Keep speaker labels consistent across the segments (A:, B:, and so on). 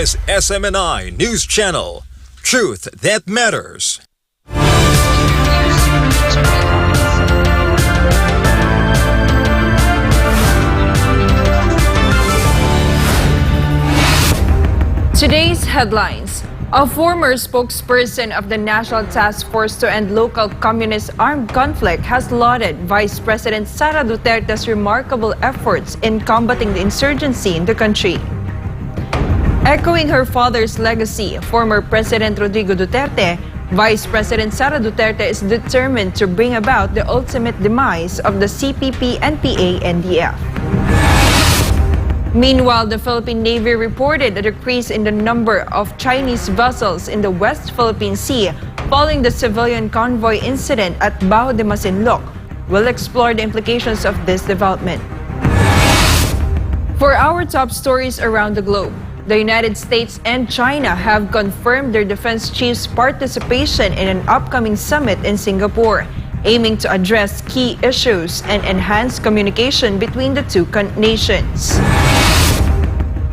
A: is SMNI News Channel. Truth that matters.
B: Today's headlines. A former spokesperson of the National Task Force to End Local Communist Armed Conflict has lauded Vice President Sara Duterte's remarkable efforts in combating the insurgency in the country. Echoing her father's legacy, former President Rodrigo Duterte, Vice President Sara Duterte is determined to bring about the ultimate demise of the CPP-NPA-NDF. Meanwhile, the Philippine Navy reported a decrease in the number of Chinese vessels in the West Philippine Sea following the civilian convoy incident at Bajo de Masinloc. We'll explore the implications of this development. For our top stories around the globe, the United States and China have confirmed their defense chiefs' participation in an upcoming summit in Singapore, aiming to address key issues and enhance communication between the two nations.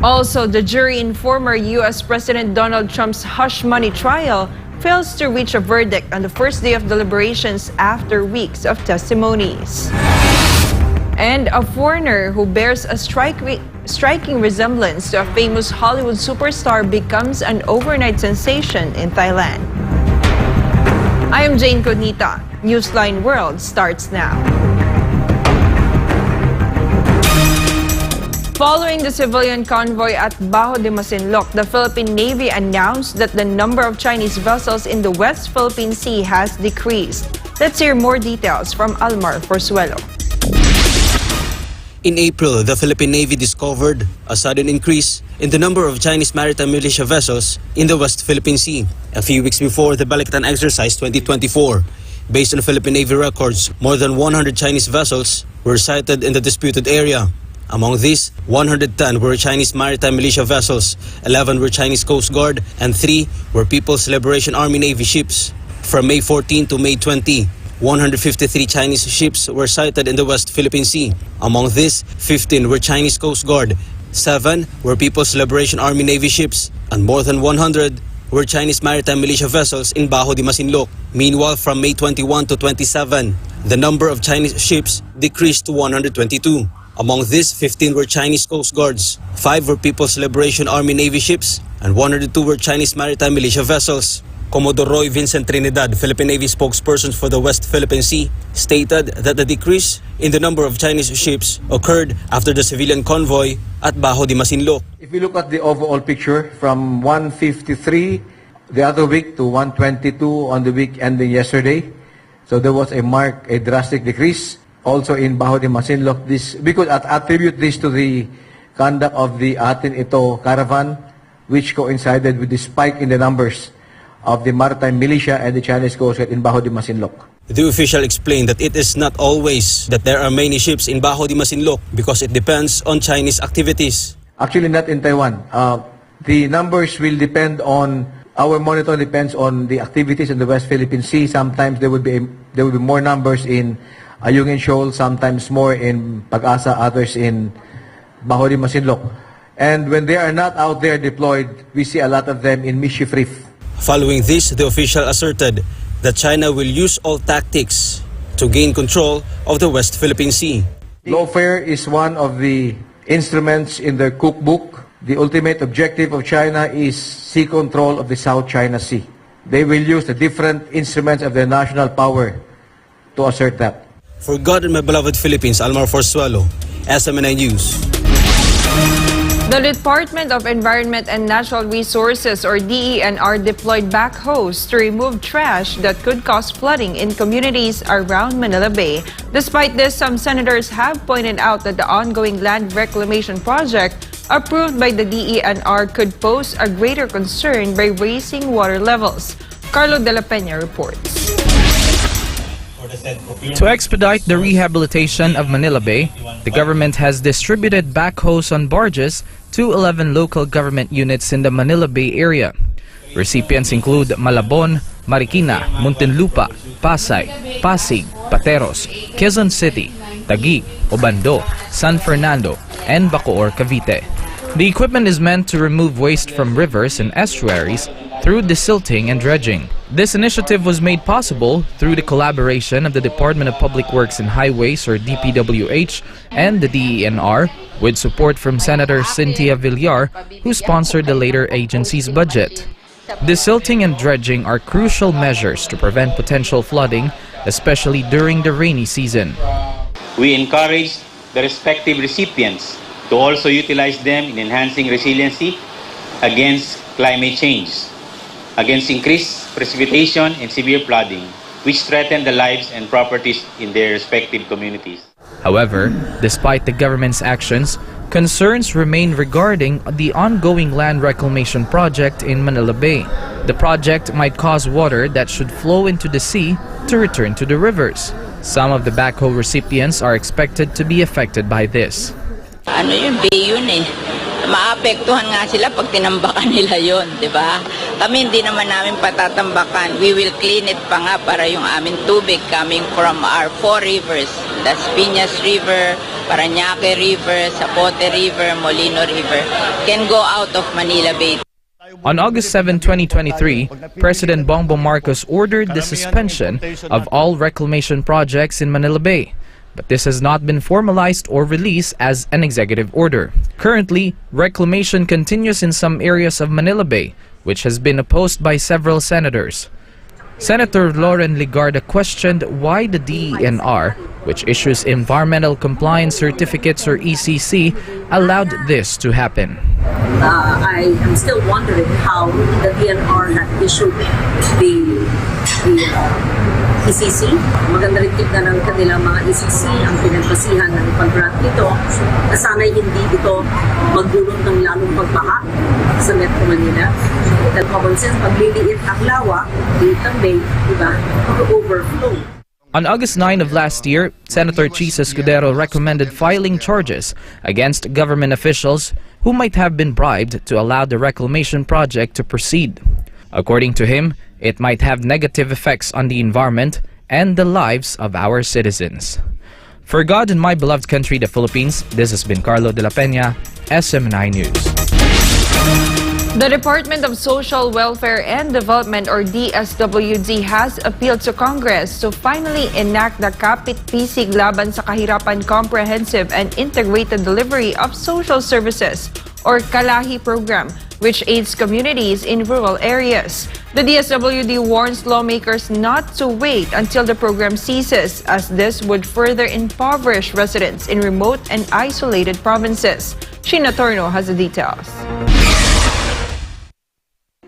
B: Also, the jury in former U.S. President Donald Trump's hush money trial fails to reach a verdict on the first day of deliberations after weeks of testimonies. And a foreigner who bears a striking resemblance to a famous Hollywood superstar becomes an overnight sensation in Thailand. I am Jayne Codnita. Newsline World starts now. Following the civilian convoy at Bajo de Masinloc, the Philippine Navy announced that the number of Chinese vessels in the West Philippine Sea has decreased. Let's hear more details from Almar Forzuelo.
C: In April, the Philippine Navy discovered a sudden increase in the number of Chinese maritime militia vessels in the West Philippine Sea, a few weeks before the Baliktan Exercise 2024. Based on Philippine Navy records, more than 100 Chinese vessels were sighted in the disputed area. Among these, 110 were Chinese maritime militia vessels, 11 were Chinese Coast Guard, and 3 were People's Liberation Army Navy ships. From May 14 to May 20, 153 Chinese ships were sighted in the West Philippine Sea. Among these, 15 were Chinese Coast Guard, 7 were People's Liberation Army Navy ships, and more than 100 were Chinese maritime militia vessels in Bajo de Masinloc. Meanwhile, from May 21 to 27, the number of Chinese ships decreased to 122. Among these, 15 were Chinese Coast Guards, 5 were People's Liberation Army Navy ships, and 102 were Chinese maritime militia vessels. Commodore Roy Vincent Trinidad, Philippine Navy spokesperson for the West Philippine Sea, stated that the decrease in the number of Chinese ships occurred after the civilian convoy at Bajo de Masinloc.
D: If we look at the overall picture, from 153 the other week to 122 on the week ending yesterday, so there was a drastic decrease. Also in Bajo de Masinloc, we could attribute this to the conduct of the Atin Ito caravan, which coincided with the spike in the numbers of the maritime militia and the Chinese Coast Guard in Bajo de Masinloc.
C: The official explained that it is not always that there are many ships in Bajo de Masinloc because it depends on Chinese activities.
D: Actually, not in Taiwan. The numbers will depend on, our monitor depends on the activities in the West Philippine Sea. Sometimes there will be more numbers in Ayungin Shoal, sometimes more in Pag-asa, others in Bajo de Masinloc. And when they are not out there deployed, we see a lot of them in Mischief Reef.
C: Following this, the official asserted that China will use all tactics to gain control of the West Philippine Sea.
D: Lawfare is one of the instruments in their cookbook. The ultimate objective of China is sea control of the South China Sea. They will use the different instruments of their national power to assert that.
C: For God and my beloved Philippines, Almar Forzuelo, SMNI News.
B: The Department of Environment and Natural Resources, or DENR, deployed backhoes to remove trash that could cause flooding in communities around Manila Bay. Despite this, some senators have pointed out that the ongoing land reclamation project approved by the DENR could pose a greater concern by raising water levels. Carlo de la Peña reports.
E: To expedite the rehabilitation of Manila Bay, the government has distributed backhoes on barges to 11 local government units in the Manila Bay area. Recipients include Malabon, Marikina, Muntinlupa, Pasay, Pasig, Pateros, Quezon City, Taguig, Obando, San Fernando, and Bacoor, Cavite. The equipment is meant to remove waste from rivers and estuaries through desilting and dredging. This initiative was made possible through the collaboration of the Department of Public Works and Highways, or DPWH, and the DENR, with support from Senator Cynthia Villar, who sponsored the latter agency's budget. Desilting and dredging are crucial measures to prevent potential flooding, especially during the rainy season.
F: We encourage the respective recipients to also utilize them in enhancing resiliency against climate change, against increased precipitation and severe flooding, which threaten the lives and properties in their respective communities.
E: However, despite the government's actions, concerns remain regarding the ongoing land reclamation project in Manila Bay. The project might cause water that should flow into the sea to return to the rivers. Some of the backhoe recipients are expected to be affected by this.
G: Ano yun, bay yun eh. Maapektuhan nga sila pag tinambakan nila yun, di ba? Kami hindi naman namin patatambakan. We will clean it pa nga para yung aming tubig coming from our 4 rivers. Las Piñas River, Parañaque River, Zapote River, Molino River can go out of Manila Bay.
E: On August 7, 2023, President Bongbong Marcos ordered the suspension of all reclamation projects in Manila Bay. But this has not been formalized or released as an executive order. Currently, reclamation continues in some areas of Manila Bay, which has been opposed by several senators. Senator Lauren Ligarda questioned why the DENR, which issues Environmental Compliance Certificates or ECC, allowed this to happen.
H: I am still wondering how the DNR had issued the ECC. Maganda rin tignan ng kanilang mga ECC ang pinagbasihan ng pag-grant nito na sana'y hindi ito magdulot ng lalong pagbaha sa Metro Manila. Dahil common sense, pagliliit ang lawa, liit ang bay, diba, mag-overflow.
E: On August 9 of last year, Senator Chisa Escudero recommended filing charges against government officials who might have been bribed to allow the reclamation project to proceed. According to him, it might have negative effects on the environment and the lives of our citizens. For God and my beloved country, the Philippines, this has been Carlo de la Peña, SMNI News.
B: The Department of Social Welfare and Development, or DSWD, has appealed to Congress to finally enact the Kapit Pisig Laban sa Kahirapan Comprehensive and Integrated Delivery of Social Services, or Kalahi program, which aids communities in rural areas. The DSWD warns lawmakers not to wait until the program ceases, as this would further impoverish residents in remote and isolated provinces. Sheena Torno has the details.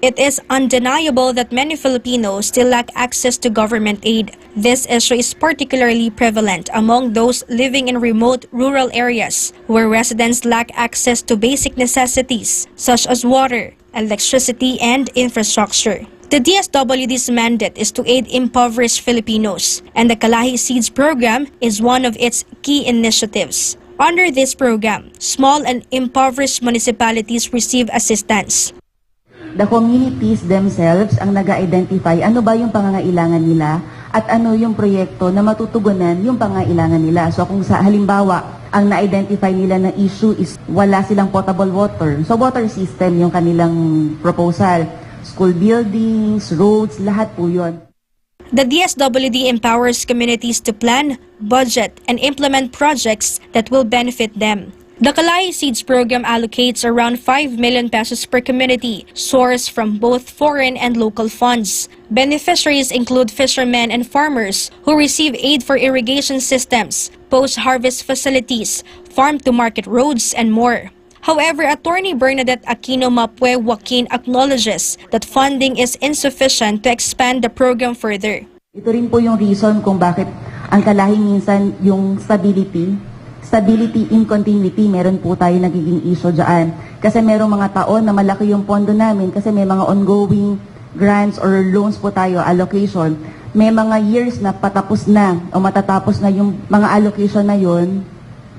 I: It is undeniable that many Filipinos still lack access to government aid. This issue is particularly prevalent among those living in remote rural areas where residents lack access to basic necessities such as water, electricity, and infrastructure. The DSWD's mandate is to aid impoverished Filipinos, and the Kalahi Seeds program is one of its key initiatives. Under this program, small and impoverished municipalities receive assistance.
J: The communities themselves ang nag-identify ano ba yung pangangailangan nila at ano yung proyekto na matutugunan yung pangangailangan nila. So kung sa halimbawa, ang na-identify nila na issue is wala silang potable water. So water system yung kanilang proposal. School buildings, roads, lahat po yun.
I: The DSWD empowers communities to plan, budget, and implement projects that will benefit them. The Kalahi Seeds program allocates around 5 million pesos per community, sourced from both foreign and local funds. Beneficiaries include fishermen and farmers who receive aid for irrigation systems, post-harvest facilities, farm-to-market roads, and more. However, Attorney Bernadette Aquino Mapue Joaquin acknowledges that funding is insufficient to expand the program further.
J: Ito rin po yung reason kung bakit ang Kalahi minsan yung stability in continuity, meron po tayo nagiging issue dyan. Kasi merong mga taon na malaki yung pondo namin kasi may mga ongoing grants or loans po tayo, allocation. May mga years na patapos na o matatapos na yung mga allocation na yun,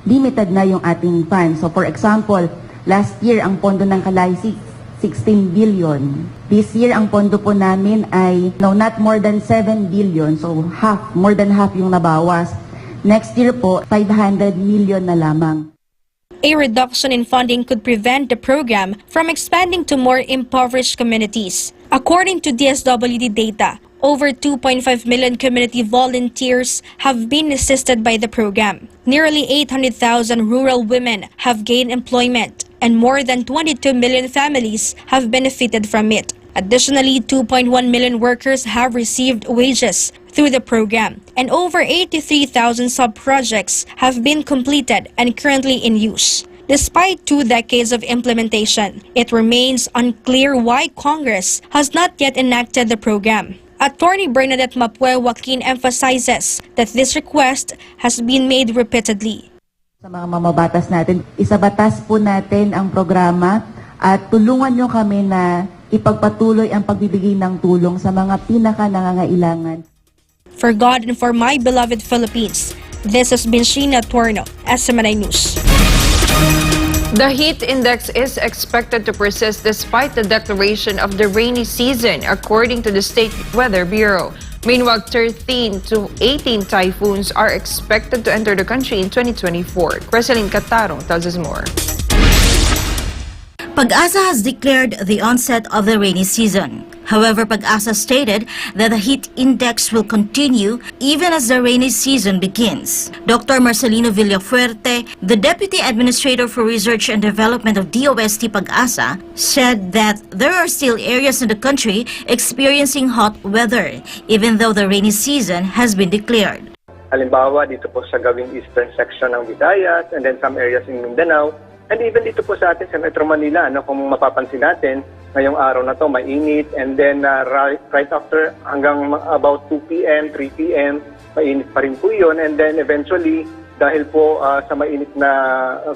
J: limited na yung ating funds. So for example, last year ang pondo ng Kalahi 16 billion. This year ang pondo po namin ay not more than 7 billion. So more than half yung nabawas. Next year po, 500 million na lamang.
I: A reduction in funding could prevent the program from expanding to more impoverished communities. According to DSWD data, over 2.5 million community volunteers have been assisted by the program. Nearly 800,000 rural women have gained employment, and more than 22 million families have benefited from it. Additionally, 2.1 million workers have received wages through the program, and over 83,000 sub-projects have been completed and currently in use. Despite 2 decades of implementation, it remains unclear why Congress has not yet enacted the program. Attorney Bernadette Mapue Joaquin emphasizes that this request has been made repeatedly.
J: Sa mga mamabatas natin, isabatas po natin ang programa at tulungan nyo kami na ipagpatuloy ang pagbibigay ng tulong sa mga pinaka-nangangailangan.
I: For God and for my beloved Philippines, this has been Sheena Torno, SMNI News.
B: The heat index is expected to persist despite the declaration of the rainy season, according to the State Weather Bureau. Meanwhile, 13 to 18 typhoons are expected to enter the country in 2024. Creseline Catarong tells us more.
K: Pag-asa has declared the onset of the rainy season. However, Pag-asa stated that the heat index will continue even as the rainy season begins. Dr. Marcelino Villafuerte, the Deputy Administrator for Research and Development of DOST Pag-asa, said that there are still areas in the country experiencing hot weather, even though the rainy season has been declared.
L: Halimbawa, dito po sa gawing eastern section ng Visayas and then some areas in Mindanao. And even dito po sa atin sa Metro Manila, kung mapapansin natin, ngayong araw na to mainit, and then right after hanggang about 2 p.m., 3 p.m., mainit pa rin po yun, and then eventually, dahil po sa mainit na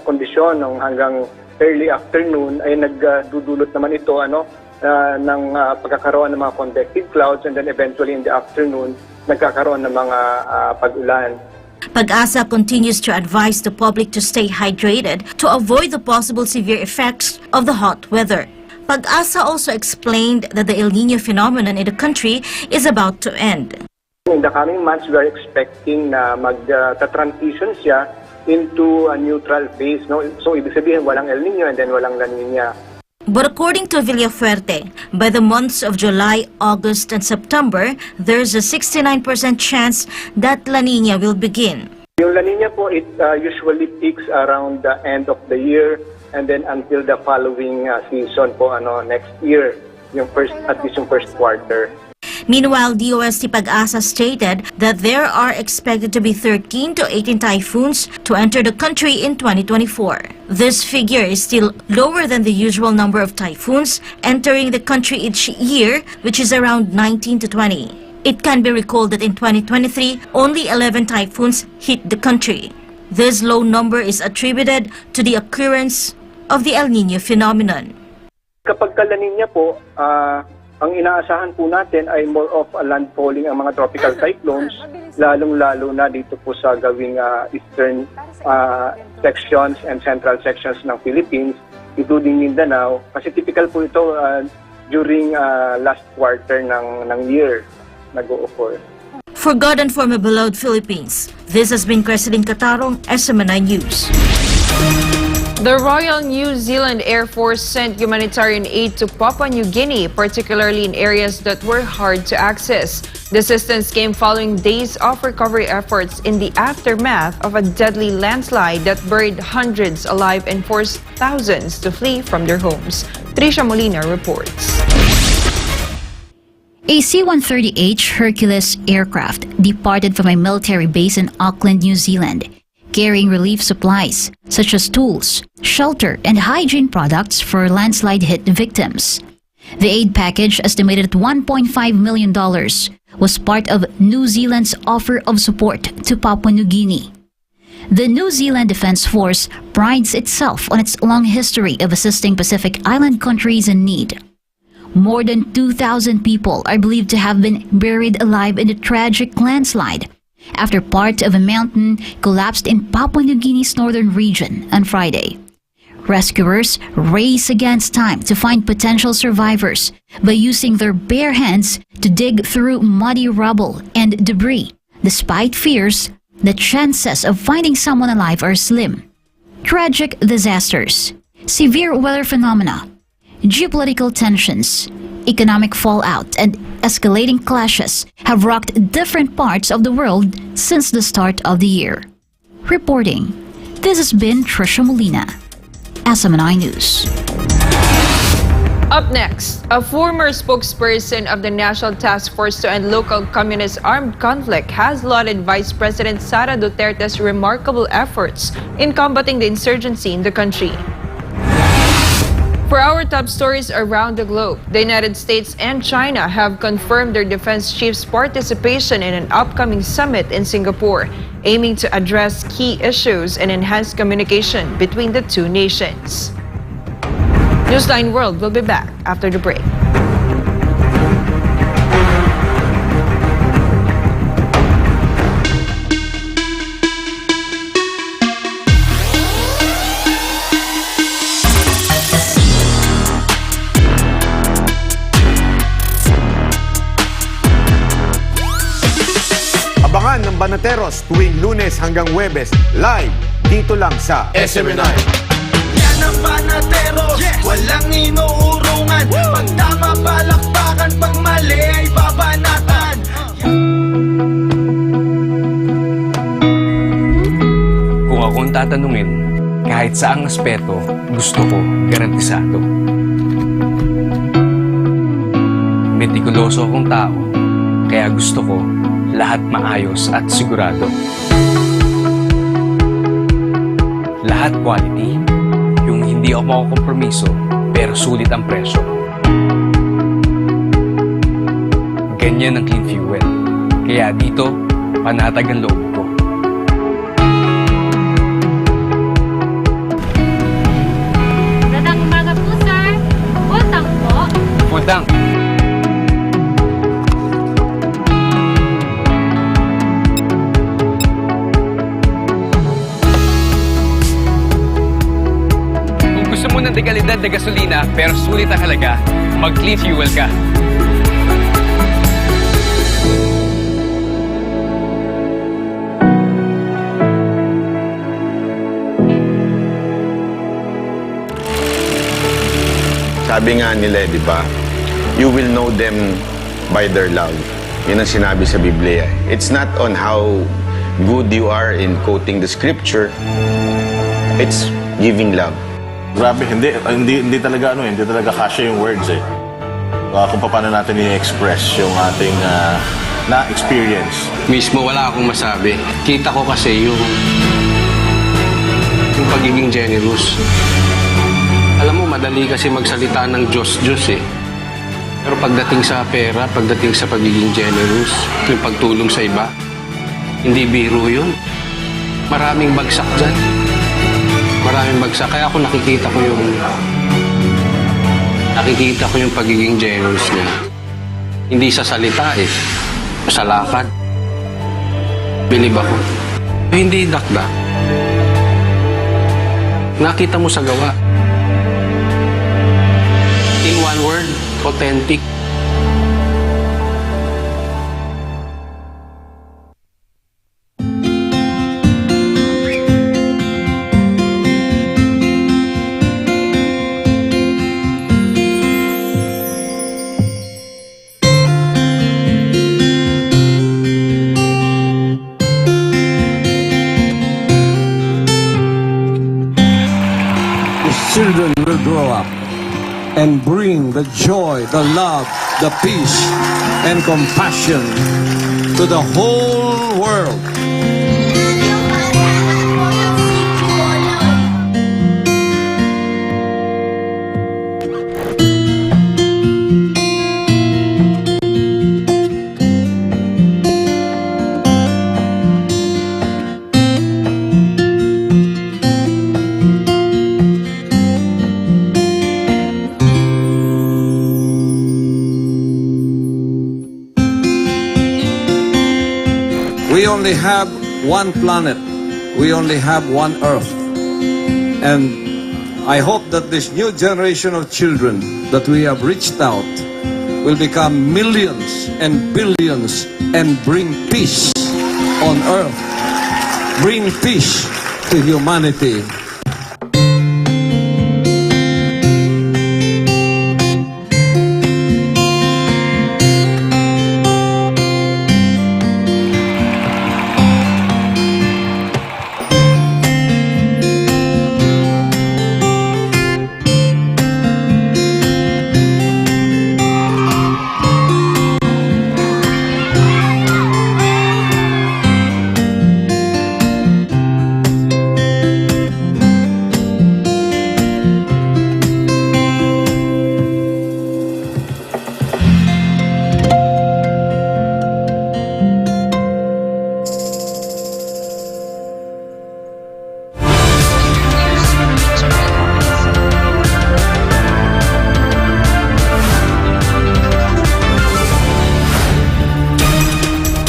L: kondisyon hanggang early afternoon, ay nagdudulot naman ito ng pagkakaroon ng mga convective clouds, and then eventually in the afternoon, nagkakaroon ng mga pag-ulan.
K: Pag-asa continues to advise the public to stay hydrated to avoid the possible severe effects of the hot weather. Pag-asa also explained that the El Niño phenomenon in the country is about to end.
L: In the coming months, we are expecting na mag-transition siya into a neutral phase. No? So, ibig sabihin, walang El Niño and then walang La Niña.
K: But according to Villafuerte, by the months of July, August, and September, there's a 69% chance that La Niña will begin.
L: Yung La Niña po, it usually peaks around the end of the year and then until the following season po, next year, at least yung first quarter.
K: Meanwhile, DOST Pag-asa stated that there are expected to be 13 to 18 typhoons to enter the country in 2024. This figure is still lower than the usual number of typhoons entering the country each year, which is around 19 to 20. It can be recalled that in 2023, only 11 typhoons hit the country. This low number is attributed to the occurrence of the El Niño phenomenon.
L: Kapag ka La Niña po, ang inaasahan po natin ay more of a landfalling ang mga tropical cyclones, lalong-lalo na dito po sa gawing eastern sections and central sections ng Philippines, including Mindanao, kasi typical po ito during last quarter ng year nag-o-occur.
K: For God and for my beloved Philippines, this has been Creseline Catarong, SMNI News.
B: The Royal New Zealand Air Force sent humanitarian aid to Papua New Guinea, particularly in areas that were hard to access. The assistance came following days of recovery efforts in the aftermath of a deadly landslide that buried hundreds alive and forced thousands to flee from their homes. Trisha Molina reports.
M: A C-130H Hercules aircraft departed from a military base in Auckland, New Zealand, carrying relief supplies such as tools, shelter, and hygiene products for landslide-hit victims. The aid package, estimated at $1.5 million, was part of New Zealand's offer of support to Papua New Guinea. The New Zealand Defence Force prides itself on its long history of assisting Pacific Island countries in need. More than 2,000 people are believed to have been buried alive in the tragic landslide after part of a mountain collapsed in Papua New Guinea's northern region on Friday. Rescuers race against time to find potential survivors by using their bare hands to dig through muddy rubble and debris, despite fears that chances of finding someone alive are slim. Tragic disasters, severe weather phenomena, geopolitical tensions, economic fallout, and escalating clashes have rocked different parts of the world since the start of the year. Reporting, this has been Trisha Molina, SMNI News.
B: Up next, a former spokesperson of the National Task Force to End Local Communist Armed Conflict has lauded Vice President Sara Duterte's remarkable efforts in combating the insurgency in the country. For our top stories around the globe, the United States and China have confirmed their defense chiefs' participation in an upcoming summit in Singapore, aiming to address key issues and enhance communication between the two nations. Newsline World will be back after the break.
N: Abangan ng Banateros tuwing Lunes hanggang Huwebes, live dito lang sa SMNI.
O: Yan ang Banateros, walang inuurungan. Pag tama palakpakan, pag mali ay babanatan.
P: Kung akong tatanungin, kahit saang aspeto, gusto ko garantisado. Metikuloso akong tao, kaya gusto ko lahat maayos at sigurado. Lahat quality, yung hindi ako makukompromiso, pero sulit ang presyo. Ganyan ang Clean Fuel. Kaya dito, panatag ang loob ko.
Q: Magandang umaga po, sir. Utang po.
P: Utang. Gusto mo ng dekalidad na gasolina pero sulit ang halaga, mag-Clean Fuel ka.
R: Sabi nga nila, di ba? You will know them by their love. Yun ang sinabi sa Biblia. It's not on how good you are in quoting the scripture. It's giving love.
S: Grabe, hindi talaga hindi talaga kasya yung words eh. Kung paano natin i-express yung ating na-experience.
P: Mismo wala akong masabi. Kita ko kasi yung pagiging generous. Alam mo, madali kasi magsalita ng Diyos eh. Pero pagdating sa pera, pagdating sa pagiging generous, yung pagtulong sa iba, hindi biro yun. Maraming bagsak dyan. Maraming bagsak. Kaya ako nakikita ko yung pagiging generous niya. Hindi sa salita eh. Sa lakad. Bilib ako. Hindi dakdak. Nakita mo sa gawa. In one word, authentic.
T: Children will grow up and bring the joy, the love, the peace, and compassion to the whole world. We only have one planet. We only have one Earth. And I hope that this new generation of children that we have reached out will become millions and billions and bring peace on Earth. Bring peace to humanity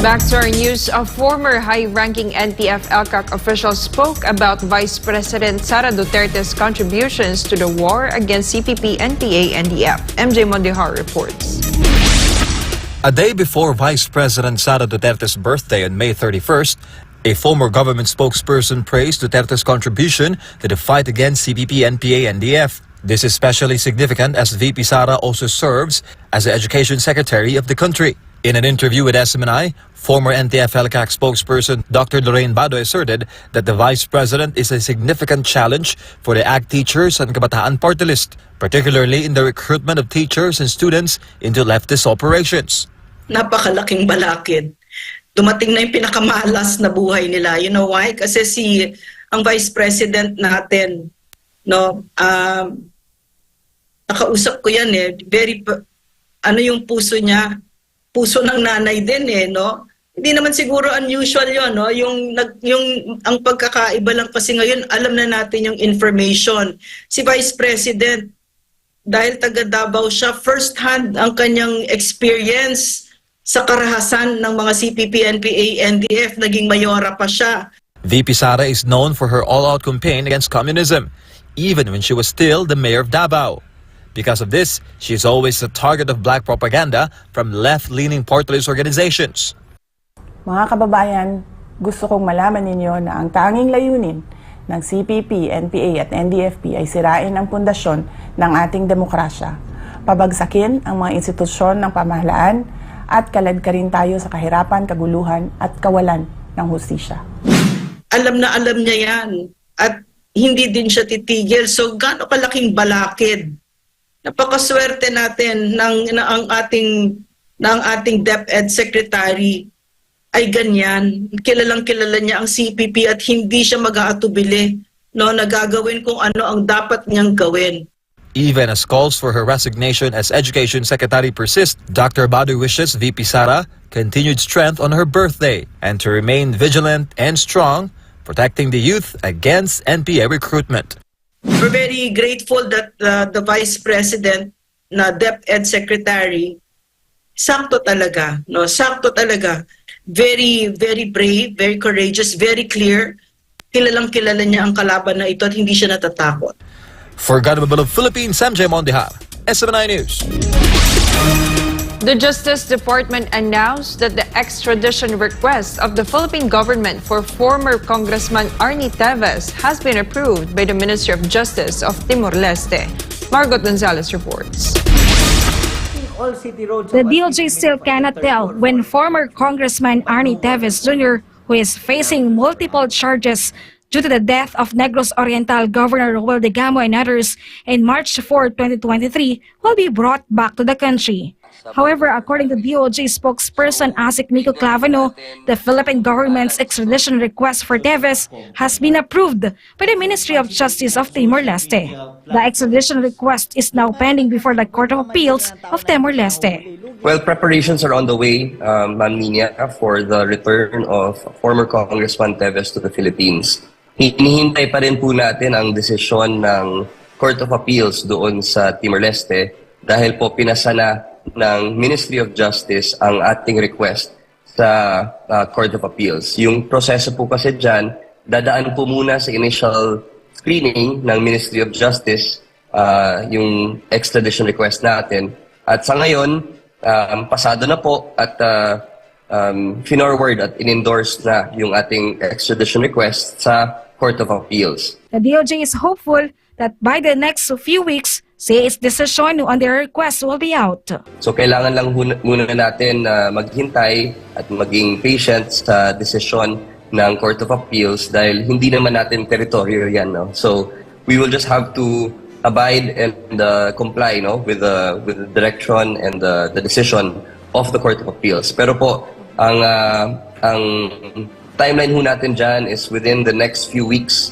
B: Back to our news, a former high-ranking NTF-ELCAC official spoke about Vice President Sara Duterte's contributions to the war against CPP-NPA-NDF. MJ Mondihar reports.
A: A day before Vice President Sara Duterte's birthday on May 31st, a former government spokesperson praised Duterte's contribution to the fight against CPP-NPA-NDF. This is especially significant as VP Sara also serves as the Education Secretary of the country. In an interview with SMNI, former NTF-ELCAC spokesperson Dr. Lorraine Bado asserted that the Vice President is a significant challenge for the AG teachers and Kabataan Party List, particularly in the recruitment of teachers and students into leftist operations.
U: Napakalaking balakid. Dumating na yung pinakamalas na buhay nila. You know why? Kasi ang Vice President natin, no, nakausap ko yan ano yung puso niya? Puso ng nanay din no? Hindi naman siguro unusual yun, no? Ang pagkakaiba lang kasi ngayon, alam na natin yung information. Si Vice President, dahil taga Davao siya, first hand ang kanyang experience sa karahasan ng mga CPP-NPA-NDF, naging mayora pa siya.
A: VP Sara is known for her all-out campaign against communism, even when she was still the mayor of Davao. Because of this, she is always the target of black propaganda from left-leaning party organizations.
V: Mga kababayan, gusto kong malaman ninyo na ang tanging layunin ng CPP, NPA at NDFP ay sirain ang pundasyon ng ating demokrasya, pabagsakin ang mga institusyon ng pamahalaan at kaladkarin tayo sa kahirapan, kaguluhan at kawalan ng hustisya.
U: Alam na alam niya yan at hindi din siya titigil. So gaano kalaking balakid. Napakaswerte natin ng ating DepEd Secretary ay ganyan. Kilalang kilala niya ang CPP at hindi siya mag-aatubili, no, na gagawin kung ano ang dapat niyang gawin.
A: Even as calls for her resignation as Education Secretary persist, Dr. Badu wishes VP Sara continued strength on her birthday and to remain vigilant and strong, protecting the youth against NPA recruitment.
U: We're very grateful that the Vice President na DepEd Secretary, sakto talaga, no? Sakto talaga. Very, very brave, very courageous, very clear. Kilalang kilala niya ang kalaban na ito at hindi siya natatakot.
A: For Government of Philippines, MJ Mondihar, SMNI News.
B: The Justice Department announced that the extradition request of the Philippine government for former Congressman Arnie Teves has been approved by the Ministry of Justice of Timor-Leste. Margot Gonzalez reports.
W: The DOJ still cannot tell when former Congressman Arnie Teves Jr., who is facing multiple charges due to the death of Negros Oriental Governor Roel de Gamo and others in March 4, 2023, will be brought back to the country. However, according to DOJ spokesperson Asik Nico Clavano, the Philippine government's extradition request for Teves has been approved by the Ministry of Justice of Timor-Leste. The extradition request is now pending before the Court of Appeals of Timor-Leste.
X: Well, preparations are on the way, Ma'am Nina, for the return of former Congressman Teves to the Philippines. Hinihintay pa rin po natin ang desisyon ng Court of Appeals doon sa Timor-Leste dahil po pinasa na ng Ministry of Justice ang ating request sa Court of Appeals. Yung proseso po kasi dyan, dadaan po muna sa initial screening ng Ministry of Justice yung extradition request natin. At sa ngayon, pasado na po at finorward at in-endorse na yung ating extradition request sa Court of Appeals.
W: The DOJ is hopeful that by the next few weeks, its decision on their request will be out.
X: So kailangan lang muna natin maghintay at maging patient sa desisyon ng Court of Appeals dahil hindi naman natin teritoryo yan. No? So we will just have to abide and comply with the direction and the decision of the Court of Appeals. Pero po, ang timeline ho natin dyan is within the next few weeks.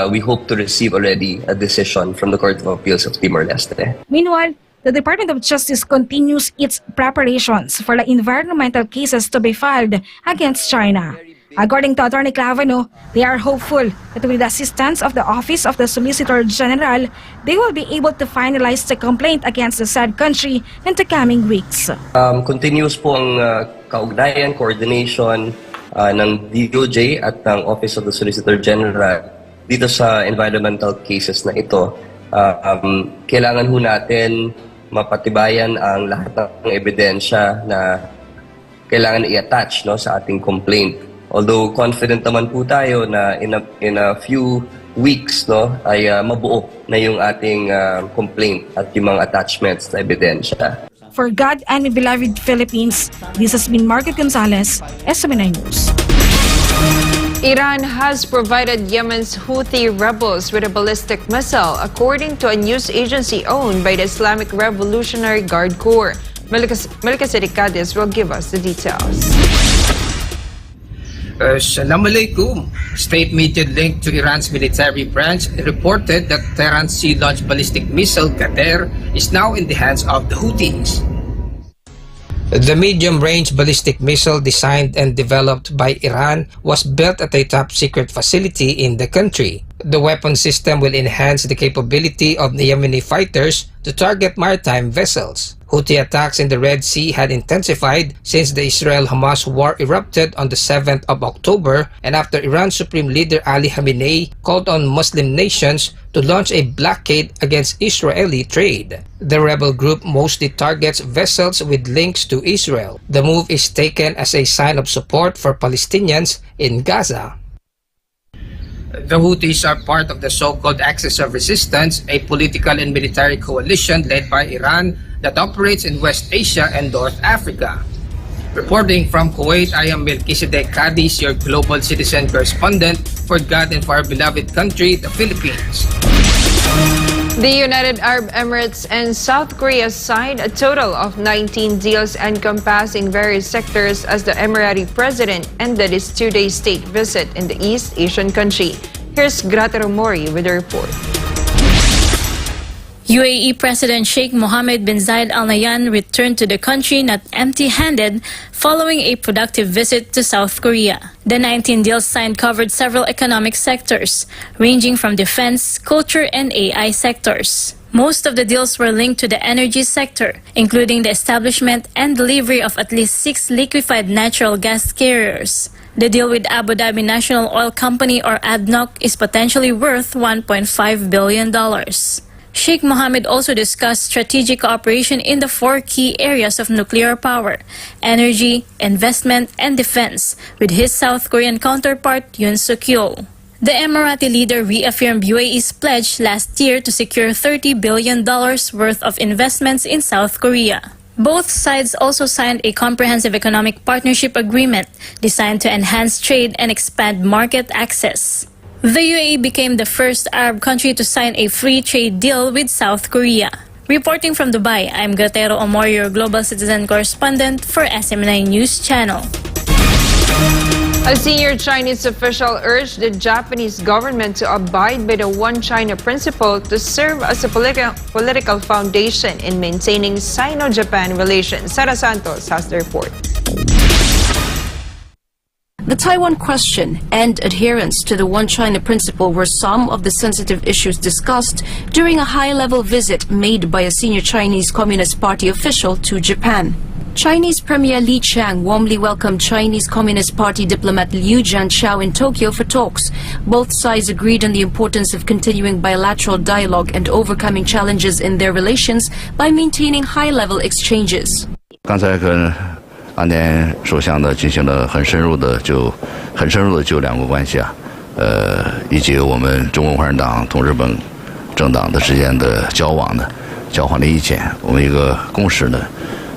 X: We hope to receive already a decision from the Court of Appeals of Timor-Leste.
W: Meanwhile, the Department of Justice continues its preparations for the environmental cases to be filed against China. According to Attorney Clavano, they are hopeful that with the assistance of the Office of the Solicitor General, they will be able to finalize the complaint against the said country in the coming weeks.
X: Continuous po ang kaugnayan, coordination ng DOJ at ng Office of the Solicitor General dito sa environmental cases na ito. Kailangan ho natin mapatibayan ang lahat ng ebidensya na kailangan i-attach sa ating complaint. Although confident naman po tayo na in a few weeks ay mabuo na yung ating complaint at yung mga attachments na ebidensya.
W: For God and my beloved Philippines, this has been Margaret Gonzalez, SMNI News.
B: Iran has provided Yemen's Houthi rebels with a ballistic missile, according to a news agency owned by the Islamic Revolutionary Guard Corps. Melchizedek will give us the details.
C: Assalamu alaikum. State media linked to Iran's military branch reported that Tehran's sea-launched ballistic missile Qadir is now in the hands of the Houthis. The medium-range ballistic missile designed and developed by Iran was built at a top-secret facility in the country. The weapon system will enhance the capability of the Yemeni fighters to target maritime vessels. Houthi attacks in the Red Sea had intensified since the Israel-Hamas war erupted on the 7th of October and after Iran's Supreme Leader Ali Khamenei called on Muslim nations to launch a blockade against Israeli trade. The rebel group mostly targets vessels with links to Israel. The move is taken as a sign of support for Palestinians in Gaza. The Houthis are part of the so-called Axis of Resistance, a political and military coalition led by Iran that operates in West Asia and North Africa. Reporting from Kuwait, I am Melchizedek Cadiz, your global citizen correspondent for God and for our beloved country, the Philippines.
B: The United Arab Emirates and South Korea signed a total of 19 deals encompassing various sectors as the Emirati president ended his two-day state visit in the East Asian country. Here's Grata Romori with a report.
D: UAE President Sheikh Mohammed bin Zayed Al Nahyan returned to the country not empty-handed following a productive visit to South Korea. The 19 deals signed covered several economic sectors, ranging from defense, culture, and AI sectors. Most of the deals were linked to the energy sector, including the establishment and delivery of at least 6 liquefied natural gas carriers. The deal with Abu Dhabi National Oil Company, or ADNOC, is potentially worth $1.5 billion. Sheikh Mohammed also discussed strategic cooperation in the 4 key areas of nuclear power, energy, investment, and defense with his South Korean counterpart Yoon Suk-yeol. The Emirati leader reaffirmed UAE's pledge last year to secure $30 billion worth of investments in South Korea. Both sides also signed a comprehensive economic partnership agreement designed to enhance trade and expand market access. The UAE became the first Arab country to sign a free trade deal with South Korea. Reporting from Dubai, I'm Gatero Omor, your global citizen correspondent for SMNI News Channel.
B: A senior Chinese official urged the Japanese government to abide by the One China principle to serve as a political foundation in maintaining Sino-Japan relations. Sara Santos has the report.
F: The Taiwan question and adherence to the One China principle were some of the sensitive issues discussed during a high-level visit made by a senior Chinese Communist Party official to Japan. Chinese Premier Li Qiang warmly welcomed Chinese Communist Party diplomat Liu Jianchao in Tokyo for talks. Both sides agreed on the importance of continuing bilateral dialogue and overcoming challenges in their relations by maintaining high-level exchanges.
G: 刚才跟安田首相呢进行了很深入的就两国关系以及我们中国共产党同日本政党的之间的交往呢交换了意见。我们一个共识呢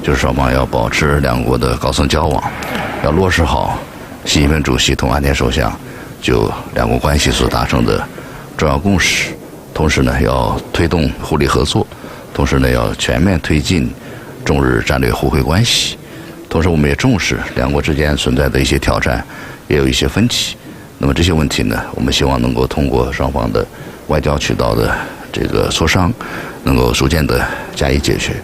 G: 就是双方要保持两国的高层交往，要落实好习近平主席同安田首相就两国关系所达成的重要共识，同时呢要推动互利合作，同时呢要全面推进中日战略互惠关系。同时我们也重视两国之间存在的一些挑战，也有一些分歧。那么这些问题呢，我们希望能够通过双方的外交渠道的这个磋商，能够逐渐的加以解决。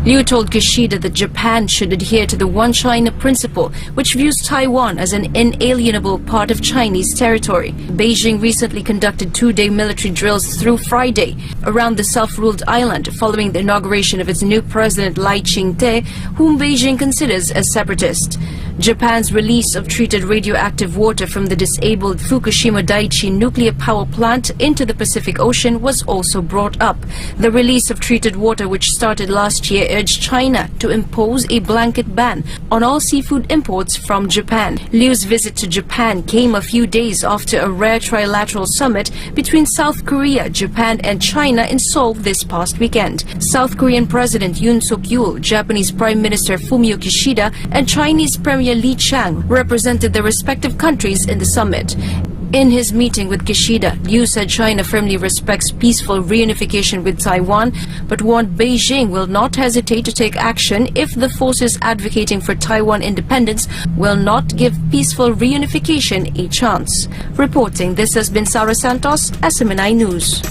F: Liu told Kishida that Japan should adhere to the One China principle, which views Taiwan as an inalienable part of Chinese territory. Beijing recently conducted two-day military drills through Friday around the self-ruled island following the inauguration of its new president Lai Ching-te, whom Beijing considers a separatist. Japan's release of treated radioactive water from the disabled Fukushima Daiichi nuclear power plant into the Pacific Ocean was also brought up. The release of treated water, which started last year, urged China to impose a blanket ban on all seafood imports from Japan. Liu's visit to Japan came a few days after a rare trilateral summit between South Korea, Japan and China in Seoul this past weekend. South Korean President Yoon Suk-yeol, Japanese Prime Minister Fumio Kishida and Chinese Premier Li Qiang represented their respective countries in the summit. In his meeting with Kishida, Liu said China firmly respects peaceful reunification with Taiwan, but warned Beijing will not hesitate to take action if the forces advocating for Taiwan independence will not give peaceful reunification a chance. Reporting, this has been SARA Santos, SMNI News.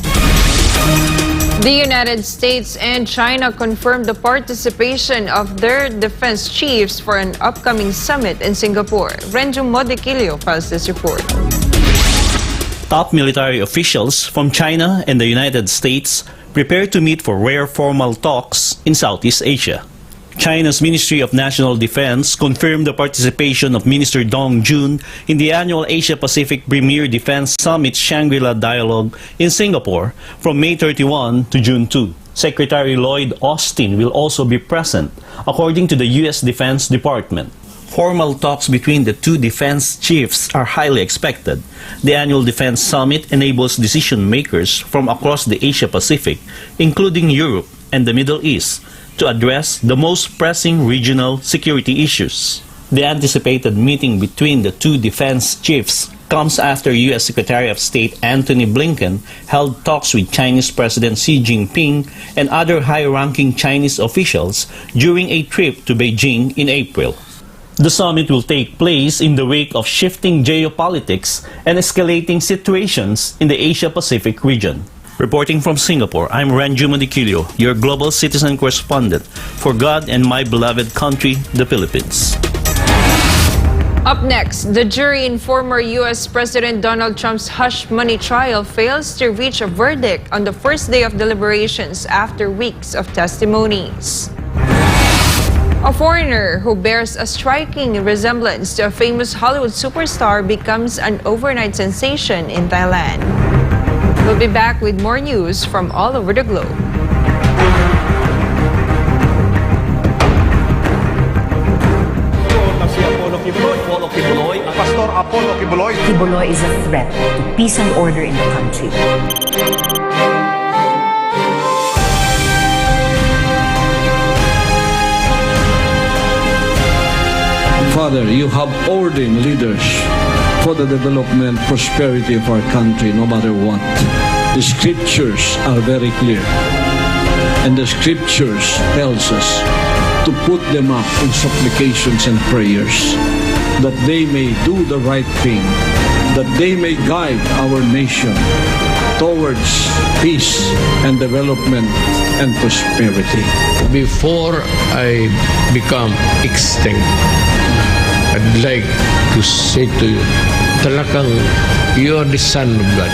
B: The United States and China confirmed the participation of their defense chiefs for an upcoming summit in Singapore. Renjo Modekilio files this report.
E: Top military officials from China and the United States prepare to meet for rare formal talks in Southeast Asia. China's Ministry of National Defense confirmed the participation of Minister Dong Jun in the annual Asia-Pacific Premier Defense Summit Shangri-La Dialogue in Singapore from May 31 to June 2. Secretary Lloyd Austin will also be present, according to the U.S. Defense Department. Formal talks between the two defense chiefs are highly expected. The annual defense summit enables decision makers from across the Asia-Pacific, including Europe and the Middle East, to address the most pressing regional security issues. The anticipated meeting between the two defense chiefs comes after U.S. Secretary of State Antony Blinken held talks with Chinese President Xi Jinping and other high-ranking Chinese officials during a trip to Beijing in April. The summit will take place in the wake of shifting geopolitics and escalating situations in the Asia-Pacific region. Reporting from Singapore, I'm Renju Modekilio, your global citizen correspondent for God and my beloved country, the Philippines.
B: Up next, the jury in former U.S. President Donald Trump's hush money trial fails to reach a verdict on the first day of deliberations after weeks of testimonies. A foreigner who bears a striking resemblance to a famous Hollywood superstar becomes an overnight sensation in Thailand. We'll be back with more news from all over the globe.
H: Kibuloy is a threat to peace and order in the country.
T: Father, you have ordained leaders for the development, prosperity of our country, no matter what. The scriptures are very clear. And the scriptures tells us to put them up in supplications and prayers, that they may do the right thing, that they may guide our nation towards peace and development and prosperity.
I: Before I become extinct, I'd like to say to you, talagang you are the son of God.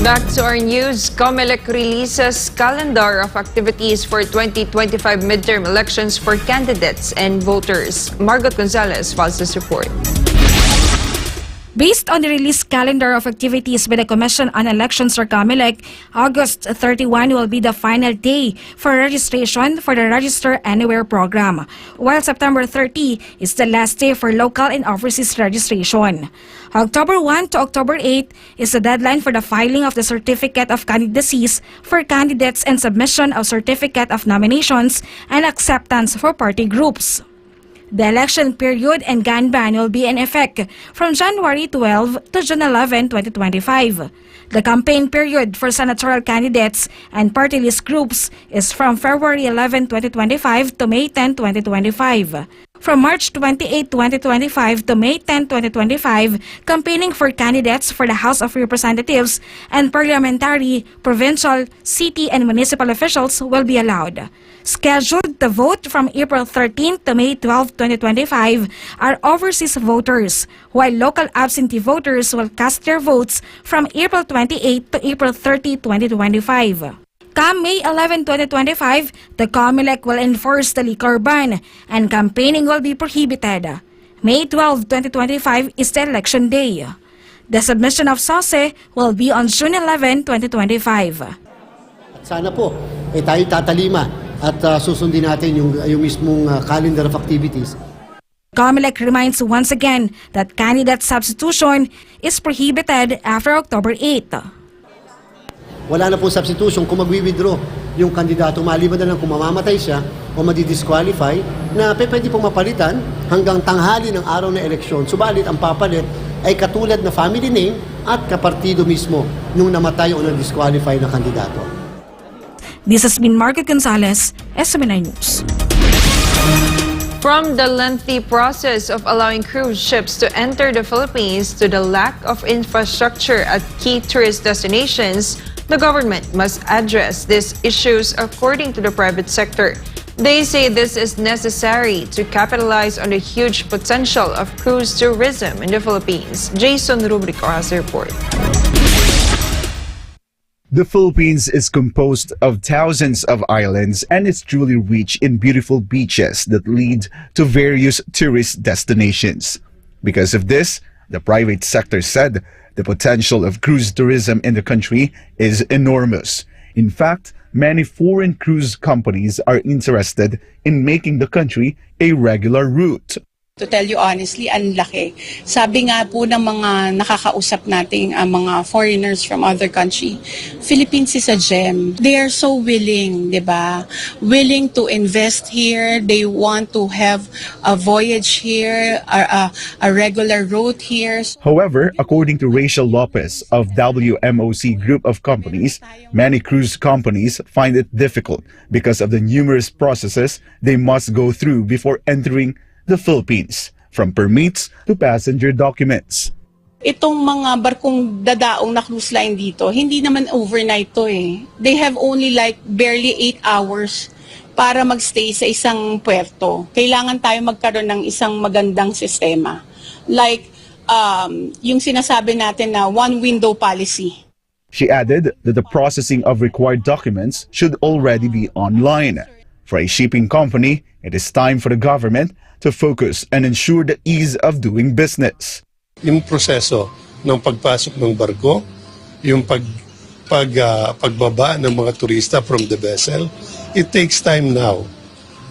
B: Back to our news, COMELEC releases calendar of activities for 2025 midterm elections for candidates and voters. Margot Gonzalez files this report.
W: Based on the released calendar of activities by the Commission on Elections or COMELEC, August 31 will be the final day for registration for the Register Anywhere program, while September 30 is the last day for local and overseas registration. October 1 to October 8 is the deadline for the filing of the Certificate of Candidacies for candidates and submission of Certificate of Nominations and acceptance for party groups. The election period and gun ban will be in effect from January 12 to June 11, 2025. The campaign period for senatorial candidates and party list groups is from February 11, 2025 to May 10, 2025. From March 28, 2025 to May 10, 2025, campaigning for candidates for the House of Representatives and parliamentary, provincial, city, and municipal officials will be allowed. Scheduled to vote from April 13 to May 12, 2025 are overseas voters, while local absentee voters will cast their votes from April 28 to April 30, 2025. Come May 11, 2025, the COMELEC will enforce the liquor ban and campaigning will be prohibited. May 12, 2025 is the election day. The submission of SOSE will be on June 11, 2025.
J: At sana po, tayo tatalima at susundin natin yung mismong calendar of activities.
W: COMELEC reminds once again that candidate substitution is prohibited after October 8.
J: Wala na pong substitution kung magwi-withdraw yung kandidato, maliban na lang kung mamamatay siya o madi-disqualify, na pwede pong mapalitan hanggang tanghali ng araw na eleksyon. Subalit ang papalit ay katulad na family name at kapartido mismo nung namatay o na-disqualify na kandidato.
W: This has been Margot Gonzalez, SMNI News.
B: From the lengthy process of allowing cruise ships to enter the Philippines to the lack of infrastructure at key tourist destinations, the government must address these issues according to the private sector. They say this is necessary to capitalize on the huge potential of cruise tourism in the Philippines. Jason Rubrico has a report.
K: The Philippines is composed of thousands of islands and is truly rich in beautiful beaches that lead to various tourist destinations. Because of this, the private sector said the potential of cruise tourism in the country is enormous. In fact, many foreign cruise companies are interested in making the country a regular route.
L: To tell you honestly, ang laki. Sabi nga po ng mga nakakausap nating mga foreigners from other country, Philippines is a gem. They are so willing, di ba? Willing to invest here. They want to have a voyage here, a regular route here.
K: However, according to Rachel Lopez of WMOC Group of Companies, many cruise companies find it difficult because of the numerous processes they must go through before entering the Philippines, from permits to passenger documents.
L: Itong mga barkong dadaong na cruise line dito, hindi naman overnight to eh. They have only like barely 8 hours para magstay sa isang puerto. Kailangan tayo magkaroon ng isang magandang sistema. Like yung sinasabi natin na one window policy.
K: She added that the processing of required documents should already be online. For a shipping company, it is time for the government to focus and ensure the ease of doing business.
M: Yung proseso ng pagpasok ng barko, yung pagbaba ng mga turista from the vessel, it takes time now.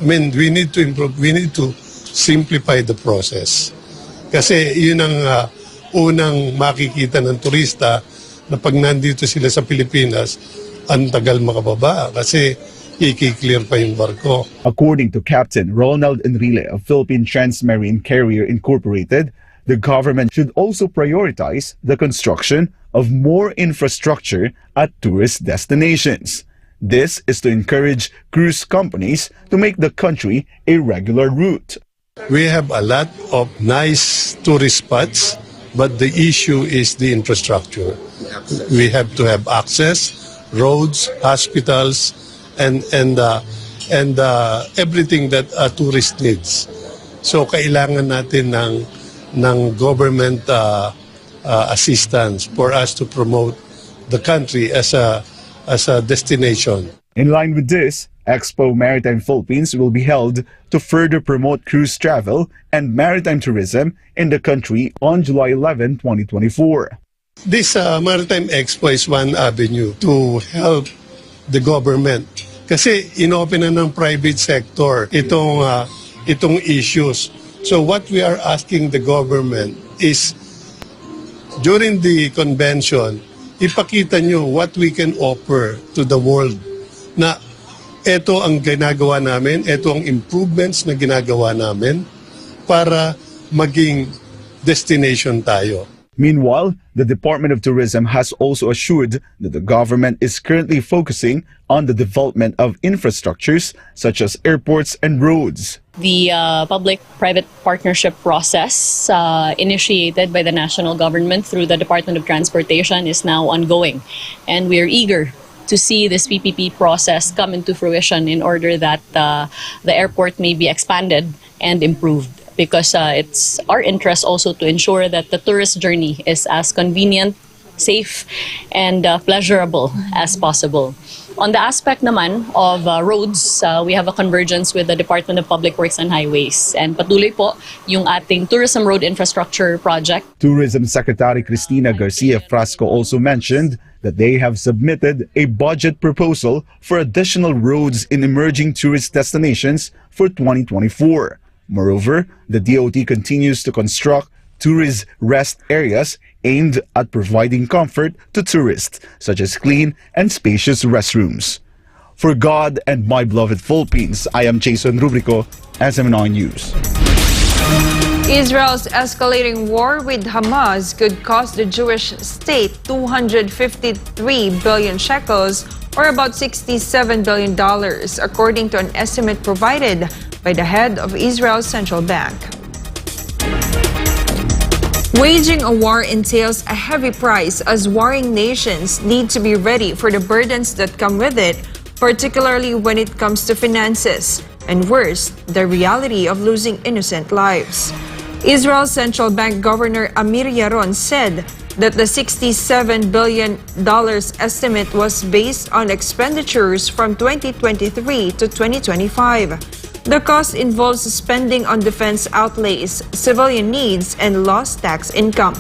M: I mean, we need to improve, we need to simplify the process. Kasi yun ang unang makikita ng turista na pag nandito sila sa Pilipinas, ang tagal makababa kasi i-clear pa yung barko.
K: According to Captain Ronald Enrile of Philippine Transmarine Carrier Incorporated, the government should also prioritize the construction of more infrastructure at tourist destinations. This is to encourage cruise companies to make the country a regular route.
M: We have a lot of nice tourist spots, but the issue is the infrastructure. We have to have access, roads, hospitals, and everything that a tourist needs. So kailangan natin ng government assistance for us to promote the country as a destination.
K: In line with this, Expo Maritime Philippines will be held to further promote cruise travel and maritime tourism in the country on July 11, 2024.
M: This Maritime Expo is one avenue to help the government. Kasi inopen na ng private sector itong issues. So what we are asking the government is, during the convention, ipakita nyo what we can offer to the world. Na ito ang ginagawa namin, ito ang improvements na ginagawa namin para maging destination tayo.
K: Meanwhile, the Department of Tourism has also assured that the government is currently focusing on the development of infrastructures such as airports and roads.
N: The public-private partnership process initiated by the national government through the Department of Transportation is now ongoing, and we are eager to see this PPP process come into fruition in order that the airport may be expanded and improved. Because it's our interest also to ensure that the tourist journey is as convenient, safe, and pleasurable as possible. On the aspect naman of roads, we have a convergence with the Department of Public Works and Highways. And patuloy po yung ating Tourism Road Infrastructure Project.
K: Tourism Secretary Cristina Garcia Frasco also mentioned that they have submitted a budget proposal for additional roads in emerging tourist destinations for 2024. Moreover, the DOT continues to construct tourist rest areas aimed at providing comfort to tourists, such as clean and spacious restrooms. For God and my beloved Philippines, I am Jason Rubrico, SMNI News.
B: Israel's escalating war with Hamas could cost the Jewish state 253 billion shekels, or about $67 billion, according to an estimate provided by the head of Israel's central bank. Waging a war entails a heavy price, as warring nations need to be ready for the burdens that come with it, particularly when it comes to finances, and worse, the reality of losing innocent lives. Israel's central bank governor Amir Yaron said that the $67 billion estimate was based on expenditures from 2023 to 2025. The cost involves spending on defense outlays, civilian needs, and lost tax income.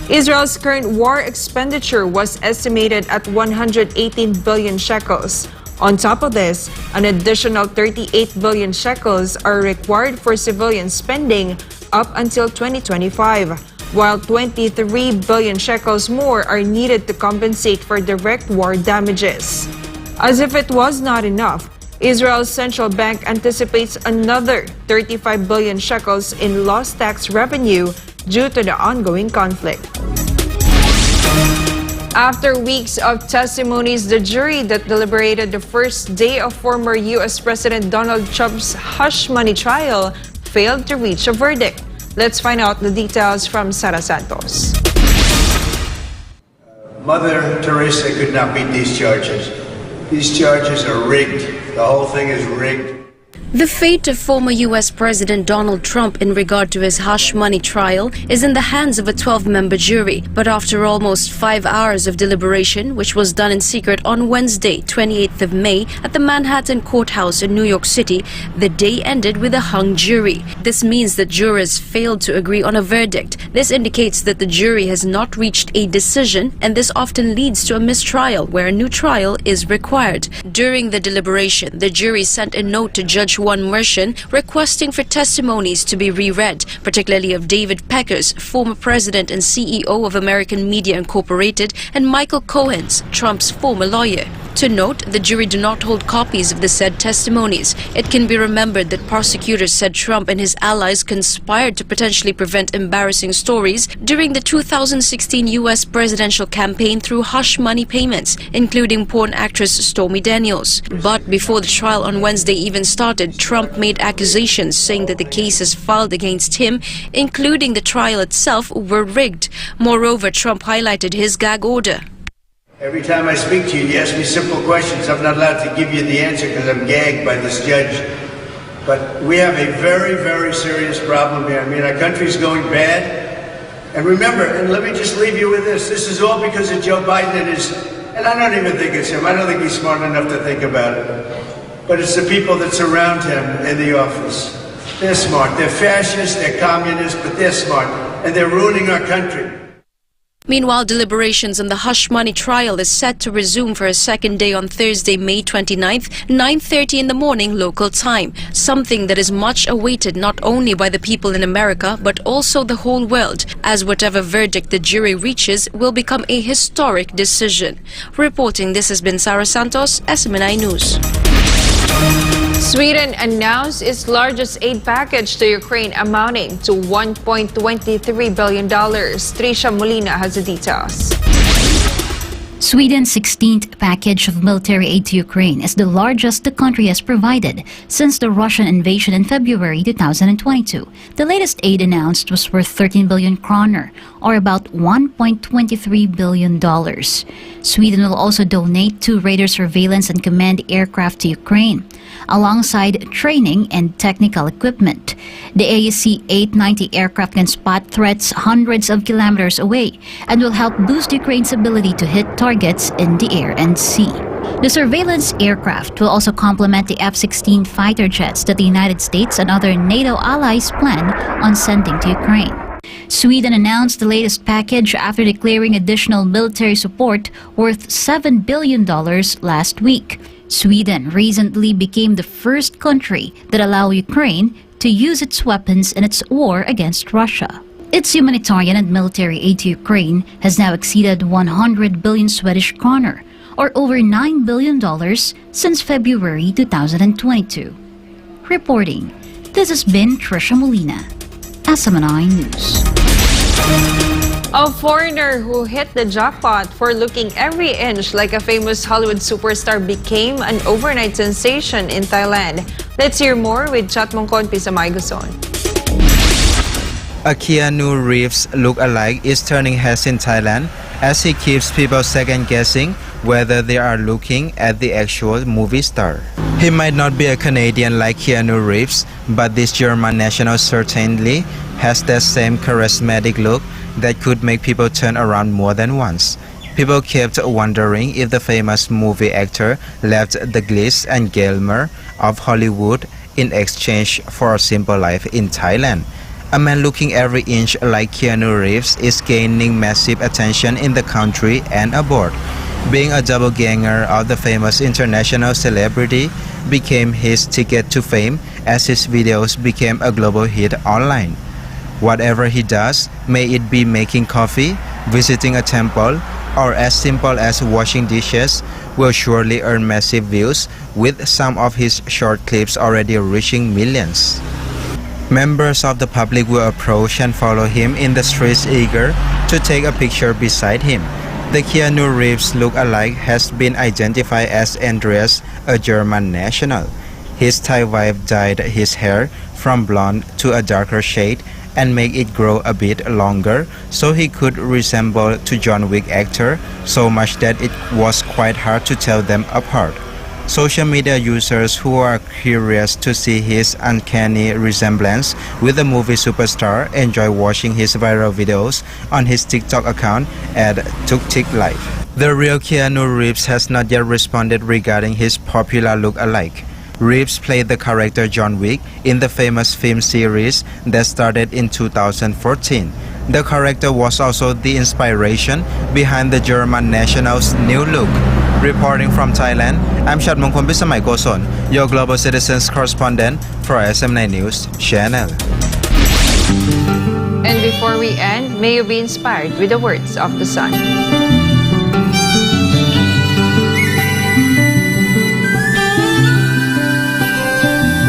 B: Israel's current war expenditure was estimated at 118 billion shekels. On top of this, an additional 38 billion shekels are required for civilian spending up until 2025, while 23 billion shekels more are needed to compensate for direct war damages. As if it was not enough, Israel's central bank anticipates another 35 billion shekels in lost tax revenue due to the ongoing conflict. After weeks of testimonies, the jury that deliberated the first day of former U.S. President Donald Trump's hush money trial failed to reach a verdict. Let's find out the details from Sara Santos.
O: Mother Teresa could not beat these charges. These charges are rigged. The whole thing is rigged.
F: The fate of former U.S. President Donald Trump in regard to his hush money trial is in the hands of a 12-member jury. But after almost 5 hours of deliberation, which was done in secret on Wednesday, 28th of May, at the Manhattan Courthouse in New York City, the day ended with a hung jury. This means that jurors failed to agree on a verdict. This indicates that the jury has not reached a decision, and this often leads to a mistrial where a new trial is required. During the deliberation, the jury sent a note to Judge Juan Mercian requesting for testimonies to be reread, particularly of David Peckers, former president and CEO of American Media Incorporated, and Michael Cohen's, Trump's former lawyer. To note, the jury do not hold copies of the said testimonies. It can be remembered that prosecutors said Trump and his allies conspired to potentially prevent embarrassing stories during the 2016 U.S. presidential campaign through hush money payments, including porn actress Stormy Daniels. But before the trial on Wednesday even started, Trump made accusations saying that the cases filed against him, including the trial itself, were rigged. Moreover, Trump highlighted his gag order.
O: Every time I speak to you, you ask me simple questions. I'm not allowed to give you the answer because I'm gagged by this judge. But we have a very, very serious problem here. I mean, our country's going bad. And remember, and let me just leave you with this. This is all because of Joe Biden and I don't even think it's him. I don't think he's smart enough to think about it. But it's the people that surround him in the office. They're smart. They're fascists, they're communists, but they're smart. And they're ruining our country.
F: Meanwhile, deliberations on the hush money trial is set to resume for a second day on Thursday, May 29th, 9:30 in the morning local time, something that is much awaited not only by the people in America but also the whole world, as whatever verdict the jury reaches will become a historic decision. Reporting, this has been SARA Santos, SMNI News.
B: Sweden announced its largest aid package to Ukraine amounting to $1.23 billion. Trisha Molina has the details.
P: Sweden's 16th package of military aid to Ukraine is the largest the country has provided since the Russian invasion in February 2022. The latest aid announced was worth 13 billion kroner, or about $1.23 billion. Sweden will also donate 2 radar surveillance and command aircraft to Ukraine, alongside training and technical equipment. The AEC-890 aircraft can spot threats hundreds of kilometers away and will help boost Ukraine's ability to hit targets in the air and sea. The surveillance aircraft will also complement the F-16 fighter jets that the United States and other NATO allies plan on sending to Ukraine. Sweden announced the latest package after declaring additional military support worth $7 billion last week. Sweden recently became the first country that allowed Ukraine to use its weapons in its war against Russia. Its humanitarian and military aid to Ukraine has now exceeded 100 billion Swedish kroner, or over $9 billion since February 2022. Reporting, this has been Trisha Molina, SMNI News.
B: A foreigner who hit the jackpot for looking every inch like a famous Hollywood superstar became an overnight sensation in Thailand. Let's hear more with Chatmongkon Pisamay Guson.
Q: A KEANU REEVES look-alike is turning heads in Thailand as he keeps people second-guessing whether they are looking at the actual movie star. He might not be a Canadian like KEANU REEVES, but this German national certainly has that same charismatic look that could make people turn around more than once. People kept wondering if the famous movie actor left the glitz and glamour of Hollywood in exchange for a simple life in Thailand. A man looking every inch like KEANU REEVES is gaining massive attention in the country and abroad. Being a doppelganger of the famous international celebrity became his ticket to fame as his videos became a global hit online. Whatever he does, may it be making coffee, visiting a temple, or as simple as washing dishes, will surely earn massive views, with some of his short clips already reaching millions. Members of the public will approach and follow him in the streets eager to take a picture beside him. The KEANU REEVES look-alike has been identified as Andreas, a German national. His Thai wife dyed his hair from blonde to a darker shade and make it grow a bit longer so he could resemble to John Wick actor, so much that it was quite hard to tell them apart. Social media users who are curious to see his uncanny resemblance with the movie superstar enjoy watching his viral videos on his TikTok account at TukTikLife. The real KEANU REEVES has not yet responded regarding his popular look-alike. Reeves played the character John Wick in the famous film series that started in 2014. The character was also the inspiration behind the German national's new look. Reporting from Thailand, I'm Chatmongkon Pisamay Guson, your Global Citizens correspondent for SMNI News Channel.
B: And before we end, may you be inspired with the words of the sun.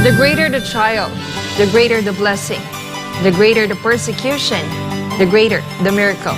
B: The greater the trial, the greater the blessing. The greater the persecution, the greater the miracle.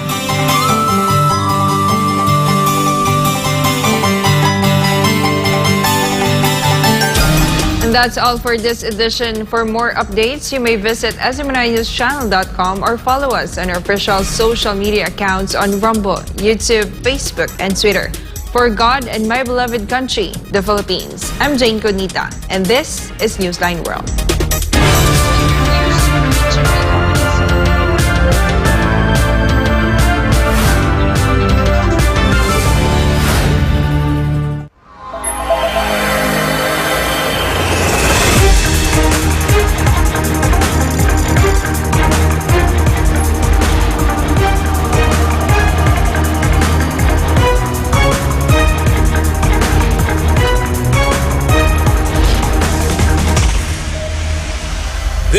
B: And that's all for this edition. For more updates, you may visit SMNINewsChannel.com or follow us on our official social media accounts on Rumble, YouTube, Facebook, and Twitter. For God and my beloved country, the Philippines, I'm Jayne Codnita, and this is Newsline World.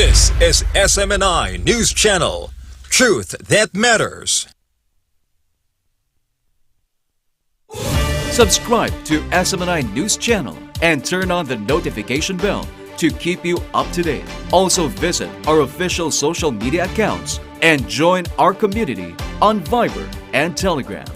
A: This is SMNI News Channel. Truth that matters.
R: Subscribe to SMNI News Channel and turn on the notification bell to keep you up to date. Also visit our official social media accounts and join our community on Viber and Telegram.